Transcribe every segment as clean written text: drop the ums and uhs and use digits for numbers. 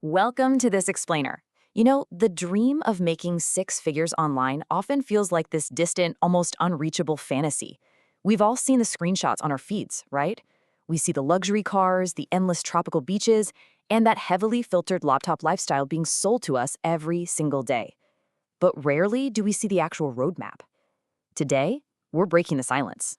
Welcome to this explainer. You know, the dream of making six figures online often feels like this distant, almost unreachable fantasy. We've all seen the screenshots on our feeds, right? We see the luxury cars, the endless tropical beaches, and that heavily filtered laptop lifestyle being sold to us every single day. But rarely do we see the actual roadmap. Today, we're breaking the silence.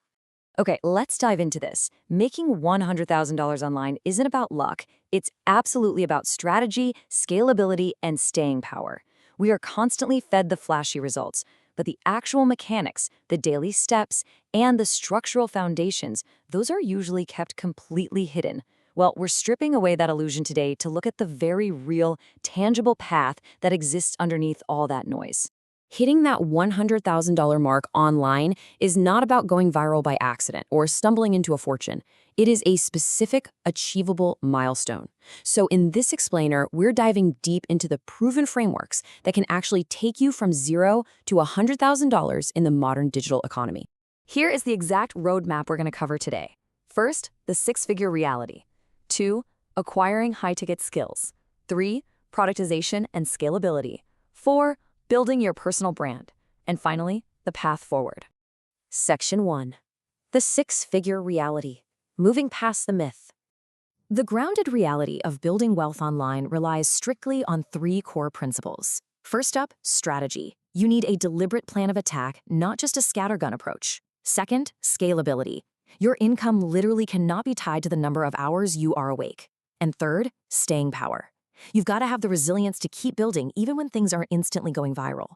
Okay, let's dive into this. Making $100,000 online isn't about luck. It's absolutely about strategy, scalability, and staying power. We are constantly fed the flashy results, but the actual mechanics, the daily steps, and the structural foundations, those are usually kept completely hidden. Well, we're stripping away that illusion today to look at the very real, tangible path that exists underneath all that noise. Hitting that $100,000 mark online is not about going viral by accident or stumbling into a fortune. It is a specific, achievable milestone. So in this explainer, we're diving deep into the proven frameworks that can actually take you from zero to $100,000 in the modern digital economy. Here is the exact roadmap we're going to cover today. First, the six-figure reality. 2, acquiring high-ticket skills. 3, productization and scalability. 4, building your personal brand. And finally, the path forward. Section 1. The six-figure reality. Moving past the myth. The grounded reality of building wealth online relies strictly on 3 core principles. First up, strategy. You need a deliberate plan of attack, not just a scattergun approach. Second, scalability. Your income literally cannot be tied to the number of hours you are awake. And third, staying power. You've got to have the resilience to keep building even when things aren't instantly going viral.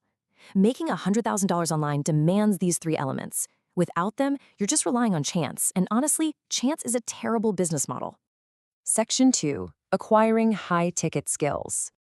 Making $100,000 online demands these 3 elements. Without them, you're just relying on chance, and honestly, chance is a terrible business model. Section 2. Acquiring high-ticket skills.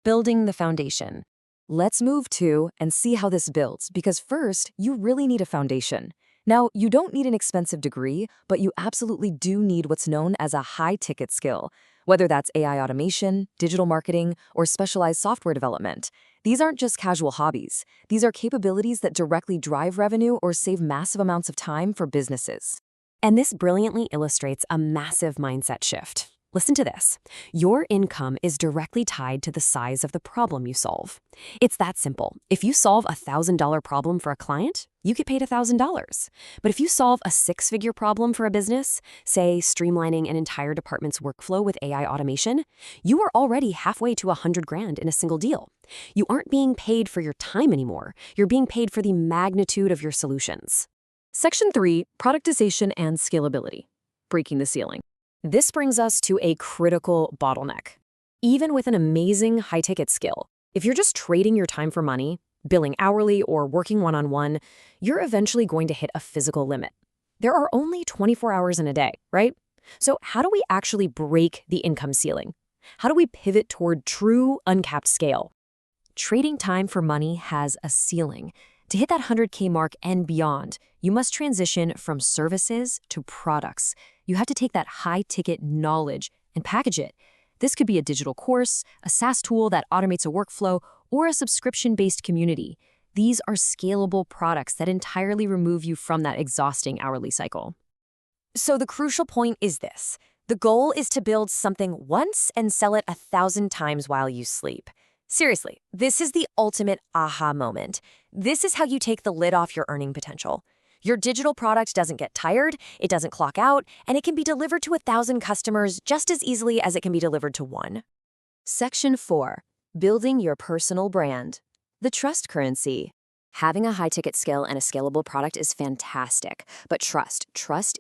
Building the foundation. Let's move to and see how this builds, because first, you really need a foundation. Now, you don't need an expensive degree, but you absolutely do need what's known as a high-ticket skill. Whether that's AI automation, digital marketing, or specialized software development. These aren't just casual hobbies. These are capabilities that directly drive revenue or save massive amounts of time for businesses. And this brilliantly illustrates a massive mindset shift. Listen to this. Your income is directly tied to the size of the problem you solve. It's that simple. If you solve a $1,000 problem for a client, you get paid $1,000. But if you solve a 6-figure problem for a business, say streamlining an entire department's workflow with AI automation, you are already halfway to $100,000 in a single deal. You aren't being paid for your time anymore. You're being paid for the magnitude of your solutions. Section 3, productization and scalability. Breaking the ceiling. This brings us to a critical bottleneck. Even with an amazing high-ticket skill, if you're just trading your time for money, billing hourly or working one-on-one, you're eventually going to hit a physical limit. There are only 24 hours in a day, right? So how do we actually break the income ceiling? How do we pivot toward true uncapped scale? Trading time for money has a ceiling. To hit that 100K mark and beyond, you must transition from services to products. You have to take that high-ticket knowledge and package it. This could be a digital course, a SaaS tool that automates a workflow, or a subscription-based community. These are scalable products that entirely remove you from that exhausting hourly cycle. So the crucial point is this. The goal is to build something once and sell it 1,000 times while you sleep. Seriously, this is the ultimate aha moment. This is how you take the lid off your earning potential. Your digital product doesn't get tired, it doesn't clock out, and it can be delivered to 1,000 customers just as easily as it can be delivered to 1. Section 4. Building your personal brand. The trust currency. Having a high-ticket skill and a scalable product is fantastic, but trust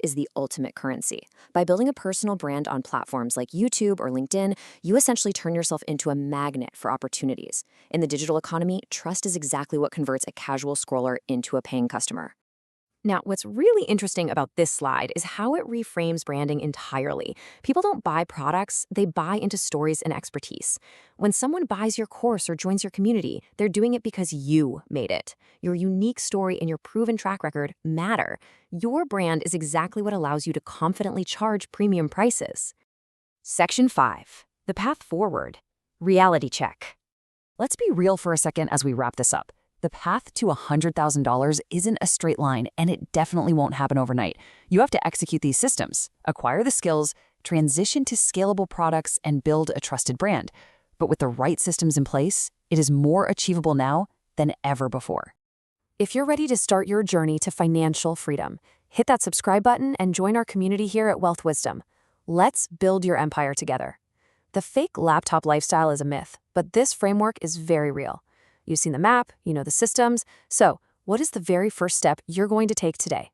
is the ultimate currency. By building a personal brand on platforms like YouTube or LinkedIn, you essentially turn yourself into a magnet for opportunities. In the digital economy, trust is exactly what converts a casual scroller into a paying customer. Now, what's really interesting about this slide is how it reframes branding entirely. People don't buy products, they buy into stories and expertise. When someone buys your course or joins your community, they're doing it because you made it. Your unique story and your proven track record matter. Your brand is exactly what allows you to confidently charge premium prices. Section 5. The path forward. Reality check. Let's be real for a second as we wrap this up. The path to $100,000 isn't a straight line, and it definitely won't happen overnight. You have to execute these systems, acquire the skills, transition to scalable products, and build a trusted brand. But with the right systems in place, it is more achievable now than ever before. If you're ready to start your journey to financial freedom, hit that subscribe button and join our community here at Wealth Wisdom. Let's build your empire together. The fake laptop lifestyle is a myth, but this framework is very real. You've seen the map, you know the systems. So, what is the very first step you're going to take today?